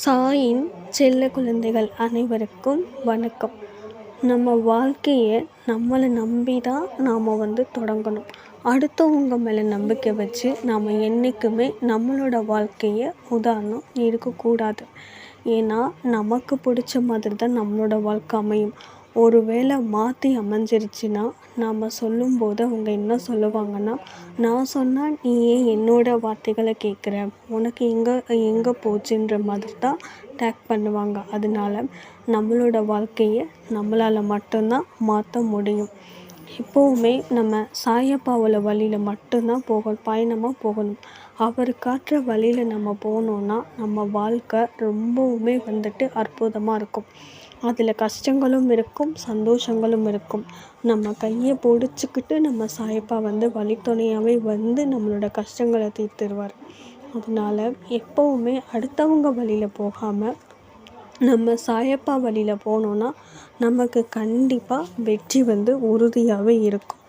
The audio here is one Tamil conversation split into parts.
சாயின் செல்ல குழந்தைகள் அனைவருக்கும் வணக்கம். நம்ம வாழ்க்கையை நம்மளை நம்பி தான் நாம் தொடங்கணும். அடுத்தவங்க மேலே நம்பிக்கை வச்சு நாம் என்றைக்குமே நம்மளோட வாழ்க்கையை உதாரணம் இருக்கக்கூடாது. ஏன்னா நமக்கு பிடிச்ச மாதிரி தான் நம்மளோட வாழ்க்கை அமையும். ஒரு வேளை மாற்றி அமைஞ்சிருச்சுன்னா நாம் சொல்லும்போது அவங்க என்ன சொல்லுவாங்கன்னா, நான் சொன்னால் நீ ஏன் என்னோடய வார்த்தைகளை கேட்குற, உனக்கு எங்கே போச்சுன்ற மாதிரி தான் டேக் பண்ணுவாங்க. அதனால நம்மளோட வாழ்க்கையை நம்மளால் மட்டும்தான் மாற்ற முடியும். எப்போவுமே நம்ம சாயப்பாவோட வழியில் மட்டும்தான் பயணமாக போகணும். அவர் காட்டுற வழியில் நம்ம போனோன்னா நம்ம வாழ்க்கை ரொம்பவுமே அற்புதமாக இருக்கும். அதில் கஷ்டங்களும் இருக்கும், சந்தோஷங்களும் இருக்கும். நம்ம கையை பிடிச்சிக்கிட்டு நம்ம சாயப்பா வழித்துணையாகவே நம்மளோட கஷ்டங்களை தீர்த்துருவார். அதனால் எப்போவுமே அடுத்தவங்க வழியில் போகாமல் நம்ம சாயப்பா வழியில் போனோன்னா நமக்கு கண்டிப்பாக வெற்றி உறுதியாகவே இருக்கும்.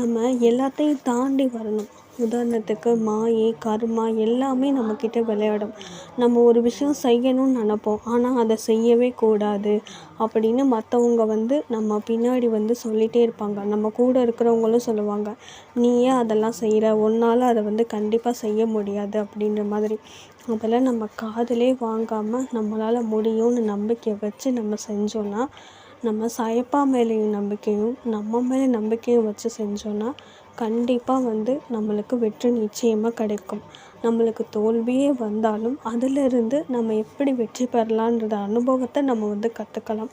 நம்ம எல்லாத்தையும் தாண்டி வரணும். உதாரணத்துக்கு மாயை, கர்மா எல்லாமே நம்மக்கிட்ட விளையாடும். நம்ம ஒரு விஷயம் செய்யணும்னு நினப்போம், ஆனால் அதை செய்யவே கூடாது அப்படின்னு மற்றவங்க நம்ம பின்னாடி சொல்லிகிட்டே இருப்பாங்க. நம்ம கூட இருக்கிறவங்களும் சொல்லுவாங்க, நீ ஏன் அதெல்லாம் செய்கிற, உன்னால் அதை கண்டிப்பாக செய்ய முடியாது அப்படின்ற மாதிரி. அதெல்லாம் நம்ம காதிலே வாங்காமல் நம்மளால் முடியும்னு நம்பிக்கை வச்சு நம்ம செஞ்சோன்னா, நம்ம சாயப்பா மேலேயும் நம்பிக்கையும் நம்ம மேலே நம்பிக்கையும் வச்சு செஞ்சோன்னா கண்டிப்பாக நம்மளுக்கு வெற்றி நிச்சயமாக கிடைக்கும். நம்மளுக்கு தோல்வியே வந்தாலும் அதிலிருந்து நம்ம எப்படி வெற்றி பெறலான்ற அனுபவத்தை நம்ம கற்றுக்கலாம்.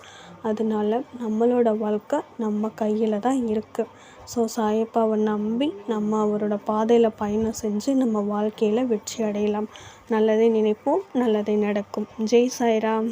அதனால நம்மளோட வாழ்க்கை நம்ம கையில் தான் இருக்குது. ஸோ சாயப்பாவை நம்பி நம்ம அவரோட பாதையில் பயணம் செஞ்சு நம்ம வாழ்க்கையில் வெற்றி அடையலாம். நல்லதை நினைப்போம், நல்லதை நடக்கும். ஜெய் சாய்ராம்.